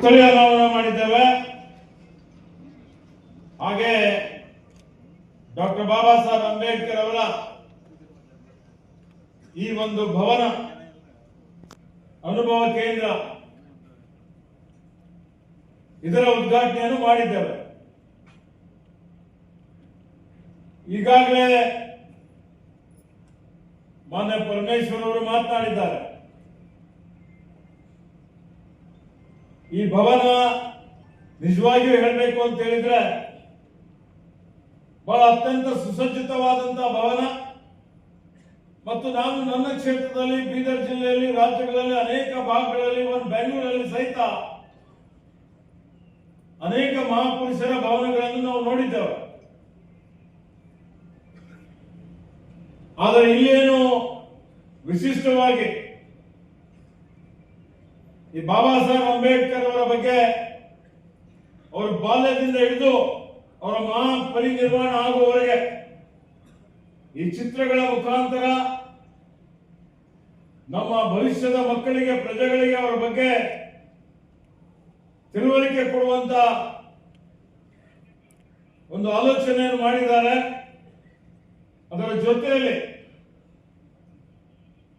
ಪುತ್ಥಳಿ ಅನಾವರಣ ಮಾಡಿದ್ದೇವೆ. ಹಾಗೆ ಡಾಕ್ಟರ್ ಬಾಬಾ ಸಾಹೇಬ್ ಅಂಬೇಡ್ಕರ್ ಅವರ ಈ ಒಂದು ಭವನ ಅನುಭವ ಕೇಂದ್ರ ಇದರ ಉದ್ಘಾಟನೆಯನ್ನು ಮಾಡಿದ್ದೇವೆ. ಈಗಾಗಲೇ ಮಾನ್ಯ ಪರಮೇಶ್ವರ್ ಅವರು ಮಾತನಾಡಿದ್ದಾರೆ. ಈ ಭವನ ನಿಜವಾಗಿಯೂ ಹೇಳಬೇಕು ಅಂತ ಹೇಳಿದ್ರೆ ಬಹಳ ಅತ್ಯಂತ ಸುಸಜ್ಜಿತವಾದಂತಹ ಭವನ ಮತ್ತು ನಾನು ನನ್ನ ಕ್ಷೇತ್ರದಲ್ಲಿ ಬೀದರ್ ಜಿಲ್ಲೆಯಲ್ಲಿ ರಾಜ್ಯಗಳಲ್ಲಿ ಅನೇಕ ಭಾಗಗಳಲ್ಲಿ ಬೆಂಗಳೂರಲ್ಲಿ ಸಹಿತ ಅನೇಕ ಮಹಾಪುರುಷರ ಭವನಗಳನ್ನು ನಾವು ನೋಡಿದ್ದೇವೆ. ಆದರೆ ಇಲ್ಲೇನು ವಿಶಿಷ್ಟವಾಗಿ ಈ ಬಾಬಾ ಸಾಹೇಬ್ ಅಂಬೇಡ್ಕರ್ ಅವರ ಬಗ್ಗೆ ಅವರ ಬಾಲ್ಯದಿಂದ ಹಿಡಿದು ಅವರ ಮಹಾಪರಿನಿರ್ವಾಣ ಆಗುವವರೆಗೆ ಈ ಚಿತ್ರಗಳ ಮುಖಾಂತರ ನಮ್ಮ ಭವಿಷ್ಯದ ಮಕ್ಕಳಿಗೆ ಪ್ರಜೆಗಳಿಗೆ ಅವರ ಬಗ್ಗೆ ತಿಳುವಳಿಕೆ ಕೊಡುವಂತ ಒಂದು ಆಲೋಚನೆಯನ್ನು ಮಾಡಿದ್ದಾರೆ. ಅದರ ಜೊತೆಯಲ್ಲಿ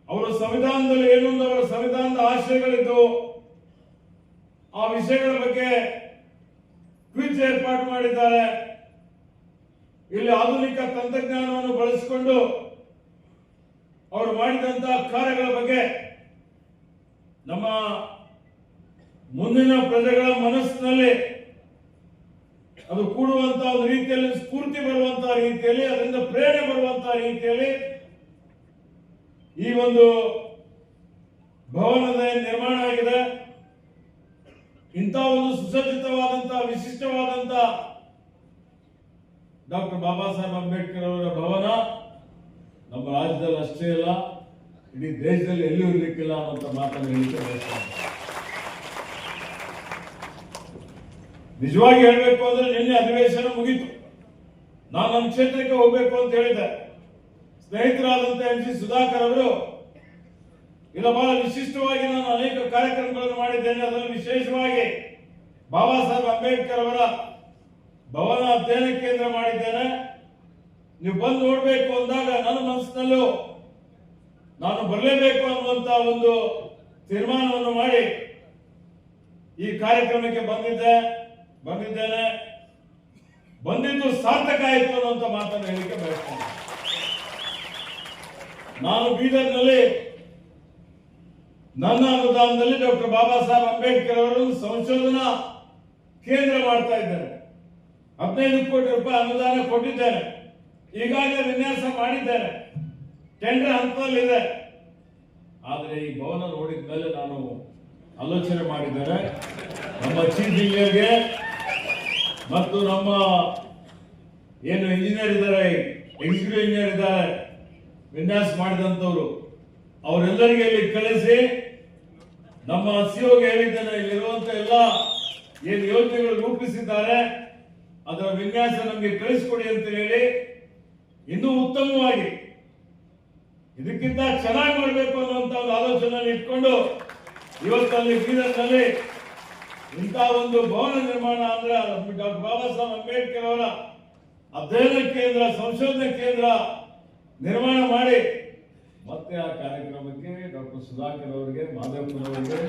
ಅವರ ಸಂವಿಧಾನದಲ್ಲಿ ಏನೊಂದು ಅವರ ಸಂವಿಧಾನದ ಆಶಯಗಳಿದ್ದು ಆ ವಿಷಯಗಳ ಬಗ್ಗೆ ಕ್ವಿಜ್ ಏರ್ಪಾಡು ಮಾಡಿದ್ದಾರೆ. ಇಲ್ಲಿ ಆಧುನಿಕ ತಂತ್ರಜ್ಞಾನವನ್ನು ಬಳಸಿಕೊಂಡು ಅವರು ಮಾಡಿದಂತಹ ಕಾರ್ಯಗಳ ಬಗ್ಗೆ ನಮ್ಮ ಮುಂದಿನ ಪ್ರಜೆಗಳ ಮನಸ್ಸಿನಲ್ಲಿ ಅದು ಕೂಡುವಂತಹ ಒಂದು ರೀತಿಯಲ್ಲಿ ಸ್ಫೂರ್ತಿ ಬರುವಂತಹ ರೀತಿಯಲ್ಲಿ ಅದರಿಂದ ಪ್ರೇರಣೆ ಬರುವಂತಹ ರೀತಿಯಲ್ಲಿ ಈ ಒಂದು ಭವನದ ನಿರ್ಮಾಣ ಆಗಿದೆ. ಇಂತಹ ಒಂದು ಸುಸಜ್ಜಿತವಾದಂತಹ ವಿಶಿಷ್ಟವಾದಂತಹ ಡಾಕ್ಟರ್ ಬಾಬಾ ಸಾಹೇಬ್ ಅಂಬೇಡ್ಕರ್ ಅವರ ಭವನ ನಮ್ಮ ರಾಜ್ಯದಲ್ಲಿ ಅಷ್ಟೇ ಅಲ್ಲ, ಇಡೀ ದೇಶದಲ್ಲಿ ಎಲ್ಲಿಯೂ ಇರಲಿಕ್ಕಿಲ್ಲ ಅನ್ನುವಂಥ ಮಾತನ್ನು ಹೇಳಿಕೆ ಬಯಸ್ತೇನೆ. ನಿಜವಾಗಿ ಹೇಳಬೇಕು ಅಂದ್ರೆ ನಿನ್ನೆ ಅಧಿವೇಶನ ಮುಗಿತು. ನಾನು ನಮ್ಮ ಕ್ಷೇತ್ರಕ್ಕೆ ಹೋಗ್ಬೇಕು ಅಂತ ಹೇಳಿದ್ದೆ. ಸ್ನೇಹಿತರಾದಂತಹ ಎಂ ಸಿ ಸುಧಾಕರ್ ಅವರು ಇಲ್ಲ ಬಹಳ ವಿಶಿಷ್ಟವಾಗಿ ನಾನು ಅನೇಕ ಕಾರ್ಯಕ್ರಮಗಳನ್ನು ಮಾಡಿದ್ದೇನೆ, ಅದರಲ್ಲಿ ವಿಶೇಷವಾಗಿ ಬಾಬಾ ಸಾಹೇಬ್ ಅಂಬೇಡ್ಕರ್ ಅವರ ಭವನ ಅಧ್ಯಯನ ಕೇಂದ್ರ ಮಾಡಿದ್ದೇನೆ, ನೀವು ಬಂದು ನೋಡ್ಬೇಕು ಅಂದಾಗ ನನ್ನ ಮನಸ್ಸಿನಲ್ಲೂ ನಾನು ಬರಲೇಬೇಕು ಅನ್ನುವಂತ ಒಂದು ತೀರ್ಮಾನವನ್ನು ಮಾಡಿ ಈ ಕಾರ್ಯಕ್ರಮಕ್ಕೆ ಬಂದಿದ್ದೇನೆ. ಬಂದಿದ್ದು ಸಾರ್ಥಕ ಆಯಿತು ಅನ್ನುವಂತ ಮಾತನ್ನು ಹೇಳಿಕೆ ಬಯಸ್ತೇನೆ. ನಾನು ಬೀದರ್ನಲ್ಲಿ ನನ್ನ ಅನುದಾನದಲ್ಲಿ ಡಾಕ್ಟರ್ ಬಾಬಾ ಸಾಹೇಬ್ ಅಂಬೇಡ್ಕರ್ ಅವರನ್ನು ಸಂಶೋಧನಾ ಕೇಂದ್ರ ಮಾಡ್ತಾ ಇದ್ದೇನೆ. 15 ಕೋಟಿ ರೂಪಾಯಿ ಅನುದಾನ ಕೊಟ್ಟಿದ್ದೇನೆ. ಈಗಾಗಲೇ ವಿನ್ಯಾಸ ಮಾಡಿದ್ದೇನೆ, ಟೆಂಡರ್ ಹಂತದಲ್ಲಿದೆ. ಆದರೆ ಈ ಭವನ ನೋಡಿದ ಮೇಲೆ ನಾನು ಆಲೋಚನೆ ಮಾಡಿದ್ದೇನೆ, ನಮ್ಮ ಚೀಫ್ ಇಂಜಿನಿಯರ್ಗೆ ಮತ್ತು ನಮ್ಮ ಏನು ಇಂಜಿನಿಯರ್ ಇದ್ದಾರೆ, ಎಕ್ಸಿಕ್ಯೂಟಿವ್ ಇಂಜಿನಿಯರ್ ಇದ್ದಾರೆ, ವಿನ್ಯಾಸ ಮಾಡಿದಂಥವ್ರು ಅವರೆಲ್ಲರಿಗೆ ಇಲ್ಲಿ ಕಳಿಸಿ ನಮ್ಮ ಸಿಒಗೆ ಹೇಳಿದ್ದೇನೆ, ಇಲ್ಲಿರುವಂತ ಎಲ್ಲ ಏನು ಯೋಜನೆಗಳು ರೂಪಿಸಿದ್ದಾರೆ ಅದರ ವಿನ್ಯಾಸ ನಮಗೆ ಕಳಿಸಿಕೊಡಿ ಅಂತ ಹೇಳಿ ಇನ್ನೂ ಉತ್ತಮವಾಗಿ ಇದಕ್ಕಿಂತ ಚೆನ್ನಾಗಿ ಮಾಡಬೇಕು ಅನ್ನುವಂತ ಒಂದು ಆಲೋಚನೆಯನ್ನು ಇಟ್ಕೊಂಡು ಇವತ್ತಲ್ಲಿ ಬೀದರ್ನಲ್ಲಿ ಇಂತಹ ಒಂದು ಭವನ ನಿರ್ಮಾಣ ಅಂದ್ರೆ ಡಾಕ್ಟರ್ ಬಾಬಾ ಸಾಹೇಬ್ ಅಂಬೇಡ್ಕರ್ ಅವರ ಅಧ್ಯಯನ ಕೇಂದ್ರ, ಸಂಶೋಧನಾ ಕೇಂದ್ರ ನಿರ್ಮಾಣ ಮಾಡಿ ಮತ್ತೆ ಆ ಕಾರ್ಯಕ್ರಮಕ್ಕೆ ಡಾಕ್ಟರ್ ಸುಧಾಕರ್ ಅವರಿಗೆ, ಮಾಧವಪ್ಪನ ಅವರಿಗೆ,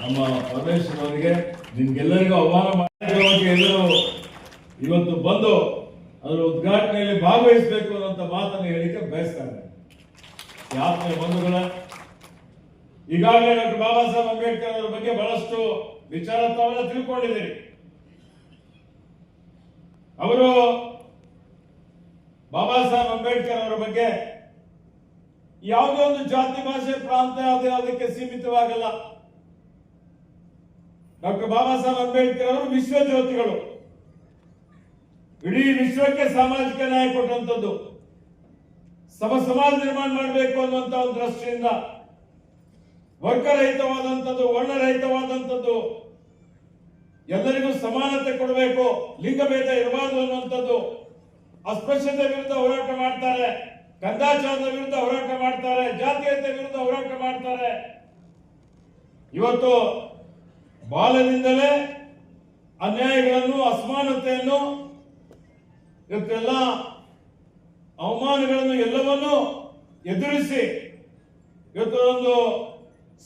ನಮ್ಮ ಪರಮೇಶ್ವರ್ ಅವರಿಗೆ, ನಿಮ್ಗೆಲ್ಲರಿಗೂ ಆಹ್ವಾನ ಮಾಡಿ ಎಲ್ಲರೂ ಇವತ್ತು ಬಂದು ಅದರ ಉದ್ಘಾಟನೆಯಲ್ಲಿ ಭಾಗವಹಿಸಬೇಕು ಅನ್ನೋಂಥ ಮಾತನ್ನು ಹೇಳಿಕೆ ಬಯಸ್ತಾರೆ. ಆತ್ಮೀಯ ಬಂಧುಗಳ, ಈಗಾಗಲೇ ಡಾಕ್ಟರ್ ಬಾಬಾ ಸಾಹೇಬ್ ಅಂಬೇಡ್ಕರ್ ಅವರ ಬಗ್ಗೆ ಬಹಳಷ್ಟು ವಿಚಾರ ತಾವೆಲ್ಲ ತಿಳ್ಕೊಂಡಿದ್ದೀರಿ. ಅವರು ಬಾಬಾ ಸಾಹೇಬ್ ಅಂಬೇಡ್ಕರ್ ಅವರ ಬಗ್ಗೆ ಯಾವುದೋ ಒಂದು ಜಾತಿ, ಭಾಷೆ, ಪ್ರಾಂತ ಅದಕ್ಕೆ ಸೀಮಿತವಾಗಲ್ಲ. ಡಾಕ್ಟರ್ ಬಾಬಾ ಸಾಹೇಬ್ ಅಂಬೇಡ್ಕರ್ ಅವರು ವಿಶ್ವ ಜ್ಯೋತಿಗಳು, ಇಡೀ ವಿಶ್ವಕ್ಕೆ ಸಾಮಾಜಿಕ ನ್ಯಾಯ ಕೊಟ್ಟಂತದ್ದು, ಸಮಾಜ ನಿರ್ಮಾಣ ಮಾಡಬೇಕು ಅನ್ನುವಂತ ಒಂದು ದೃಷ್ಟಿಯಿಂದ ವರ್ಗರಹಿತವಾದಂಥದ್ದು, ವರ್ಣರಹಿತವಾದಂಥದ್ದು, ಎಲ್ಲರಿಗೂ ಸಮಾನತೆ ಕೊಡಬೇಕು, ಲಿಂಗಭೇದ ಇರಬಾರದು ಅನ್ನುವಂಥದ್ದು, ಅಸ್ಪೃಶ್ಯತೆ ವಿರುದ್ಧ ಹೋರಾಟ ಮಾಡ್ತಾರೆ, ಕಂದಾಚಾರದ ವಿರುದ್ಧ ಹೋರಾಟ ಮಾಡ್ತಾರೆ, ಜಾತೀಯತೆ ವಿರುದ್ಧ ಹೋರಾಟ ಮಾಡ್ತಾರೆ. ಇವತ್ತು ಬಾಲ್ಯದಿಂದಲೇ ಅನ್ಯಾಯಗಳನ್ನು, ಅಸಮಾನತೆಯನ್ನು, ಇವತ್ತೆಲ್ಲ ಅವಮಾನಗಳನ್ನು ಎಲ್ಲವನ್ನೂ ಎದುರಿಸಿ ಇವತ್ತು ಒಂದು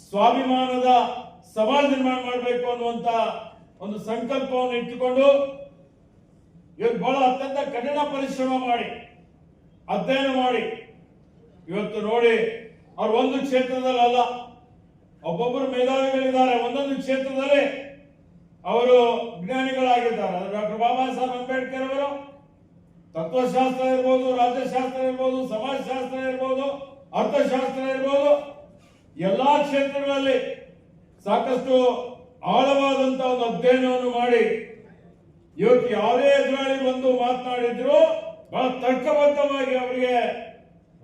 ಸ್ವಾಭಿಮಾನದ ಸಮಾಜ ನಿರ್ಮಾಣ ಮಾಡಬೇಕು ಅನ್ನುವಂತ ಒಂದು ಸಂಕಲ್ಪವನ್ನು ಇಟ್ಟುಕೊಂಡು ಇವತ್ತು ಬಹಳ ಅತ್ಯಂತ ಕಠಿಣ ಪರಿಶ್ರಮ ಮಾಡಿ ಅಧ್ಯಯನ ಮಾಡಿ ಇವತ್ತು ನೋಡಿ ಅವ್ರು ಒಂದು ಕ್ಷೇತ್ರದಲ್ಲ, ಒಬ್ಬೊಬ್ಬರು ಮೇಧಾವಿಗಳಿದ್ದಾರೆ, ಒಂದೊಂದು ಕ್ಷೇತ್ರದಲ್ಲಿ ಅವರು ವಿಜ್ಞಾನಿಗಳಾಗಿದ್ದಾರೆ. ಡಾಕ್ಟರ್ ಬಾಬಾ ಸಾಹೇಬ್ ಅಂಬೇಡ್ಕರ್ ಅವರು ತತ್ವಶಾಸ್ತ್ರ ಇರ್ಬೋದು, ರಾಜ್ಯಶಾಸ್ತ್ರ ಇರ್ಬೋದು, ಸಮಾಜಶಾಸ್ತ್ರ ಇರ್ಬೋದು, ಅರ್ಥಶಾಸ್ತ್ರ ಇರ್ಬೋದು, ಎಲ್ಲಾ ಕ್ಷೇತ್ರಗಳಲ್ಲಿ ಸಾಕಷ್ಟು ಆಳವಾದಂತ ಒಂದು ಅಧ್ಯಯನವನ್ನು ಮಾಡಿ ಇವತ್ತು ಯಾವುದೇ ಎದುರಾಳಿ ಬಂದು ಮಾತನಾಡಿದ್ರು ಬಹಳ ತರ್ಕಬದ್ಧವಾಗಿ ಅವರಿಗೆ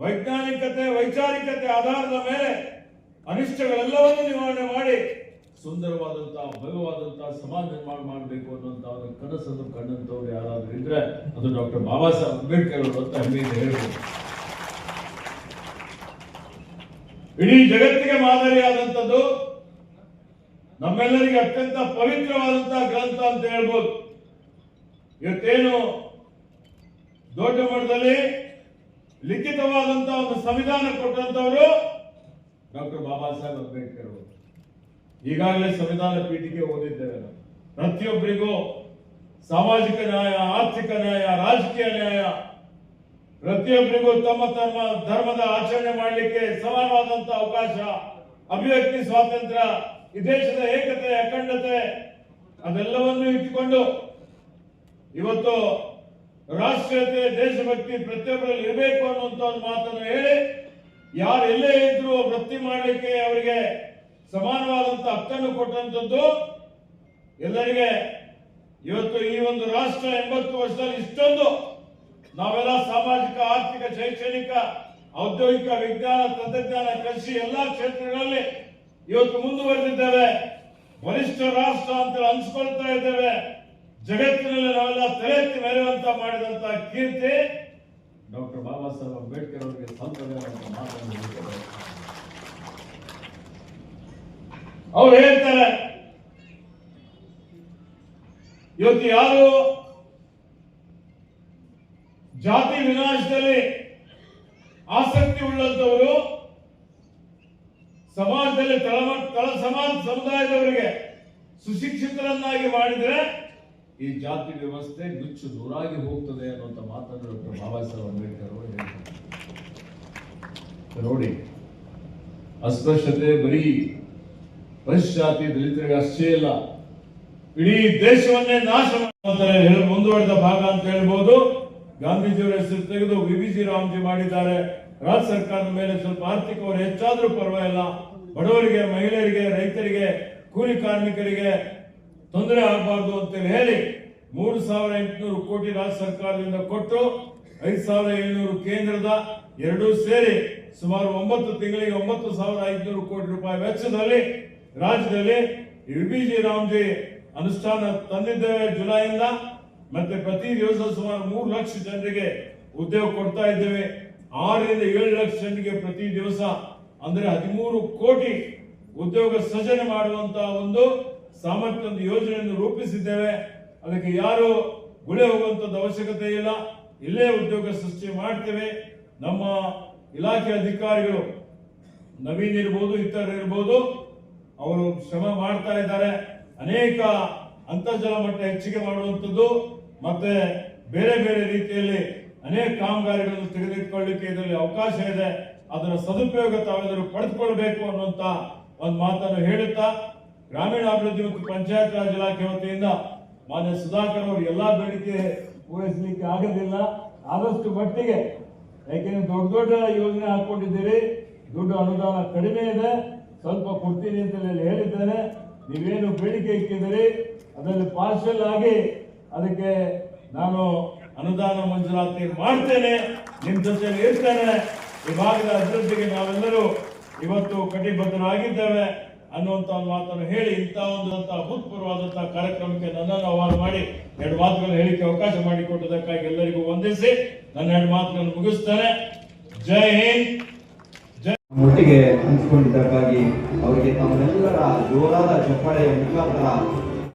ವೈಜ್ಞಾನಿಕತೆ, ವೈಚಾರಿಕತೆ ಆಧಾರದ ಮೇಲೆ ಅನಿಷ್ಟಗಳೆಲ್ಲವನ್ನೂ ನಿವಾರಣೆ ಮಾಡಿ ಸುಂದರವಾದಂತಹ, ಭವ್ಯವಾದಂತಹ ಸಮಾಜ ನಿರ್ಮಾಣ ಮಾಡಬೇಕು ಅನ್ನುವಂತ ಒಂದು ಕನಸನ್ನು ಕಂಡಂತವ್ರು ಯಾರಾದ್ರೂ ಇದ್ರೆ ಅದು ಡಾಕ್ಟರ್ ಬಾಬಾ ಸಾಹೇಬ್ ಅಂಬೇಡ್ಕರ್ ಅವರು ಅಂತ ಹೆಮ್ಮೆಯಿಂದ ಹೇಳ್ಬೋದು. ಇಡೀ ಜಗತ್ತಿಗೆ ಮಾದರಿಯಾದಂಥದ್ದು, ನಮ್ಮೆಲ್ಲರಿಗೆ ಅತ್ಯಂತ ಪವಿತ್ರವಾದಂತಹ ಗ್ರಂಥ ಅಂತ ಹೇಳ್ಬೋದು. ಇವತ್ತೇನು ದೊಡ್ಡ ಮಟ್ಟದಲ್ಲಿ ಲಿಖಿತವಾದಂತಹ ಒಂದು ಸಂವಿಧಾನ ಕೊಟ್ಟಂತವರು ಡಾಕ್ಟರ್ ಬಾಬಾ ಸಾಹೇಬ್ ಅಂಬೇಡ್ಕರ್ ಅವರು. ಈಗಾಗಲೇ ಸಂವಿಧಾನ ಪೀಠಿಕೆ ಓದಿದ್ದೇವೆ. ಪ್ರತಿಯೊಬ್ಬರಿಗೂ ಸಾಮಾಜಿಕ ನ್ಯಾಯ, ಆರ್ಥಿಕ ನ್ಯಾಯ, ರಾಜಕೀಯ ನ್ಯಾಯ, ಪ್ರತಿಯೊಬ್ಬರಿಗೂ ತಮ್ಮ ತಮ್ಮ ಧರ್ಮದ ಆಚರಣೆ ಮಾಡಲಿಕ್ಕೆ ಸಮಾನವಾದಂತಹ ಅವಕಾಶ, ಅಭಿವ್ಯಕ್ತಿ ಸ್ವಾತಂತ್ರ್ಯ, ಈ ದೇಶದ ಏಕತೆ, ಅಖಂಡತೆ ಅದೆಲ್ಲವನ್ನು ಇಟ್ಟುಕೊಂಡು ಇವತ್ತು ರಾಷ್ಟ್ರೀಯತೆ, ದೇಶಭಕ್ತಿ ಪ್ರತಿಯೊಬ್ಬರಲ್ಲಿ ಇರಬೇಕು ಅನ್ನುವಂತ ಒಂದು ಮಾತನ್ನು ಹೇಳಿ ಯಾರು ಎಲ್ಲೇ ಇದ್ರು ವೃತ್ತಿ ಮಾಡಲಿಕ್ಕೆ ಅವರಿಗೆ ಸಮಾನವಾದಂತ ಹಕ್ಕನ್ನು ಕೊಟ್ಟಂತದ್ದು ಎಲ್ಲರಿಗೆ. ಇವತ್ತು ಈ ಒಂದು ರಾಷ್ಟ್ರ 80 ವರ್ಷದಲ್ಲಿ ಇಷ್ಟೊಂದು ನಾವೆಲ್ಲ ಸಾಮಾಜಿಕ, ಆರ್ಥಿಕ, ಶೈಕ್ಷಣಿಕ, ಔದ್ಯೋಗಿಕ, ವಿಜ್ಞಾನ, ತಂತ್ರಜ್ಞಾನ, ಕೃಷಿ ಎಲ್ಲಾ ಕ್ಷೇತ್ರಗಳಲ್ಲಿ ಇವತ್ತು ಮುಂದುವರೆದಿದ್ದೇವೆ. ಬಲಿಷ್ಠ ರಾಷ್ಟ್ರ ಅಂತ ಅನ್ಸ್ಕೊಳ್ತಾ ಇದ್ದೇವೆ. ಜಗತ್ತಿನಲ್ಲಿ ನಾವೆಲ್ಲ ತಲೆ ಎತ್ತಿ ಮೆರೆಯುವಂತ ಮಾಡಿದಂತ ಕೀರ್ತಿ ಡಾಕ್ಟರ್ ಬಾಬಾ ಸಾಹೇಬ್ ಅಂಬೇಡ್ಕರ್ ಅವರಿಗೆ ಸಲ್ತದೆ ಅಂತ ಮಾತನಾಡಿದ್ದಾರೆ. ಅವ್ರು ಹೇಳ್ತಾರೆ, ಇವತ್ತು ಯಾರು ಜಾತಿ ವಿನಾಶದಲ್ಲಿ ಆಸಕ್ತಿ ಉಳ್ಳಂತವರು ಸಮಾಜದಲ್ಲಿ ತಳ ಸಮುದಾಯದವರಿಗೆ ಸುಶಿಕ್ಷಿತರನ್ನಾಗಿ ಮಾಡಿದ್ರೆ ಈ ಜಾತಿ ವ್ಯವಸ್ಥೆ ನುಚ್ಚು ನೂರಾಗಿ ಹೋಗ್ತದೆ ಅನ್ನುವಂತ ಮಾತನ್ನು ಡಾಕ್ಟರ್ ಬಾಬಾ ಸಾಹೇಬ್ ಅಂಬೇಡ್ಕರ್ ಅವರು ಹೇಳ್ತಾರೆ. ನೋಡಿ, ಅಸ್ಪೃಶ್ಯತೆ ಬರೀ ಪರಿಶಾತಿ ದಲಿತರಿಗೆ ಅಷ್ಟೇ ಇಲ್ಲ, ಇಡೀ ದೇಶವನ್ನೇ ನಾಶ ಮುಂದುವರೆದ ಭಾಗ ಅಂತ ಹೇಳ್ಬೋದು. ಗಾಂಧೀಜಿಯವರ ಹೆಸರು ತೆಗೆದು ವಿಬಿಜಿ ರಾಮ್ಜಿ ಮಾಡಿದ್ದಾರೆ. ರಾಜ್ಯ ಸರ್ಕಾರದ ಮೇಲೆ ಸ್ವಲ್ಪ ಆರ್ಥಿಕವರು ಹೆಚ್ಚಾದ್ರೂ ಪರವಾಗಿಲ್ಲ, ಬಡವರಿಗೆ, ಮಹಿಳೆಯರಿಗೆ, ರೈತರಿಗೆ, ಕೂಲಿ ಕಾರ್ಮಿಕರಿಗೆ ತೊಂದರೆ ಆಗಬಾರ್ದು ಅಂತ ಹೇಳಿ 3,800 ಕೋಟಿ ರಾಜ್ಯ ಸರ್ಕಾರದಿಂದ ಕೊಟ್ಟು 5,700 ಕೇಂದ್ರದ ಎರಡೂ ಸೇರಿ ಸುಮಾರು 9 ತಿಂಗಳಿಗೆ 9,500 ಕೋಟಿ ರೂಪಾಯಿ ವೆಚ್ಚದಲ್ಲಿ ರಾಜ್ಯದಲ್ಲಿ ವಿಬಿಜಿ ರಾಮ್ಜಿ ಅನುಷ್ಠಾನ ತಂದಿದ್ದೇವೆ ಜುಲೈಯಿಂದ. ಮತ್ತೆ ಪ್ರತಿ ದಿವಸ ಸುಮಾರು 3 ಲಕ್ಷ ಜನರಿಗೆ ಉದ್ಯೋಗ ಕೊಡ್ತಾ ಇದ್ದೇವೆ. 6 ರಿಂದ 7 ಲಕ್ಷ ಜನರಿಗೆ ಪ್ರತಿ ದಿವಸ, ಅಂದ್ರೆ 13 ಕೋಟಿ ಉದ್ಯೋಗ ಸೃಜನೆ ಮಾಡುವಂತಹ ಒಂದು ಸಾಮರ್ಥ್ಯದ ಯೋಜನೆಯನ್ನು ರೂಪಿಸಿದ್ದೇವೆ. ಅದಕ್ಕೆ ಯಾರು ಗುಳೆ ಹೋಗುವಂತದ್ದು ಅವಶ್ಯಕತೆ ಇಲ್ಲ, ಇಲ್ಲೇ ಉದ್ಯೋಗ ಸೃಷ್ಟಿ ಮಾಡ್ತೇವೆ. ನಮ್ಮ ಇಲಾಖೆ ಅಧಿಕಾರಿಗಳು ನವೀನ್ ಇರ್ಬೋದು, ಇತರರು ಇರ್ಬೋದು, ಅವರು ಶ್ರಮ ಮಾಡ್ತಾ ಇದ್ದಾರೆ. ಅನೇಕ ಅಂತರ್ಜಲ ಮಟ್ಟ ಹೆಚ್ಚಿಗೆ ಮಾಡುವಂಥದ್ದು ಮತ್ತೆ ಬೇರೆ ಬೇರೆ ರೀತಿಯಲ್ಲಿ ಅನೇಕ ಕಾಮಗಾರಿಗಳನ್ನು ತೆಗೆದುಕೊಳ್ಳಲಿಕ್ಕೆ ಇದರಲ್ಲಿ ಅವಕಾಶ ಇದೆ. ಅದರ ಸದುಪಯೋಗ ತಾವೆಲ್ಲರೂ ಪಡೆದುಕೊಳ್ಳಬೇಕು ಅನ್ನುವಂತ ಒಂದು ಮಾತನ್ನು ಹೇಳುತ್ತಾ, ಗ್ರಾಮೀಣಾಭಿವೃದ್ಧಿ ಮತ್ತು ಪಂಚಾಯತ್ ರಾಜ್ ಇಲಾಖೆ ವತಿಯಿಂದ ಮಾನ್ಯ ಸುಧಾಕರ್ ಅವರು ಎಲ್ಲಾ ಬೇಡಿಕೆ ಪೂರೈಸಲಿಕ್ಕೆ ಆಗೋದಿಲ್ಲ, ಆದಷ್ಟು ಮಟ್ಟಿಗೆ, ಯಾಕೆಂದ್ರೆ ದೊಡ್ಡ ದೊಡ್ಡ ಯೋಜನೆ ಹಾಕೊಂಡಿದ್ದೀರಿ, ದುಡ್ಡು ಅನುದಾನ ಕಡಿಮೆ ಇದೆ, ಸ್ವಲ್ಪ ಕೊಡ್ತೀನಿ ಅಂತ ಹೇಳಿದ್ದೇನೆ. ನೀವೇನು ಬೇಡಿಕೆ ಇಕ್ಕಿದ್ದೀರಿ ಅದರಲ್ಲಿ ಪಾರ್ಷಲ್ ಆಗಿ ಅದಕ್ಕೆ ನಾನು ಅನುದಾನ ಮಂಜೂರಾತಿ ಮಾಡ್ತೇನೆ, ನಿಮ್ಮ ಜೊತೆಯಲ್ಲಿ ಇರ್ತೇನೆ. ಈ ಭಾಗದ ಅಭಿವೃದ್ಧಿಗೆ ನಾವೆಲ್ಲರೂ ಇವತ್ತು ಕಟಿಬದ್ಧರಾಗಿದ್ದೇವೆ ಅನ್ನುವಂತ ಒಂದು ಮಾತನ್ನು ಹೇಳಿ ಇಂತಹ ಒಂದು ಅಭೂತಪೂರ್ವವಾದಂತಹ ಕಾರ್ಯಕ್ರಮಕ್ಕೆ ನನ್ನನ್ನು ಆಹ್ವಾನ ಮಾಡಿ 2 ಮಾತುಗಳನ್ನು ಹೇಳಿಕೆ ಅವಕಾಶ ಮಾಡಿಕೊಟ್ಟದಕ್ಕಾಗಿ ಎಲ್ಲರಿಗೂ ವಂದಿಸಿ ನನ್ನ 2 ಮಾತುಗಳನ್ನು ಮುಗಿಸ್ತೇನೆ. ಜೈ ಹಿಂದ್. ಒಟ್ಟಿಗೆ ಹಂಚಿಕೊಂಡಿದ್ದಕ್ಕಾಗಿ ಅವರಿಗೆ ತಮ್ಮೆಲ್ಲರ ಜೋರಾದ ಚಪ್ಪಾಳೆಯ ಮುಖಾಂತರ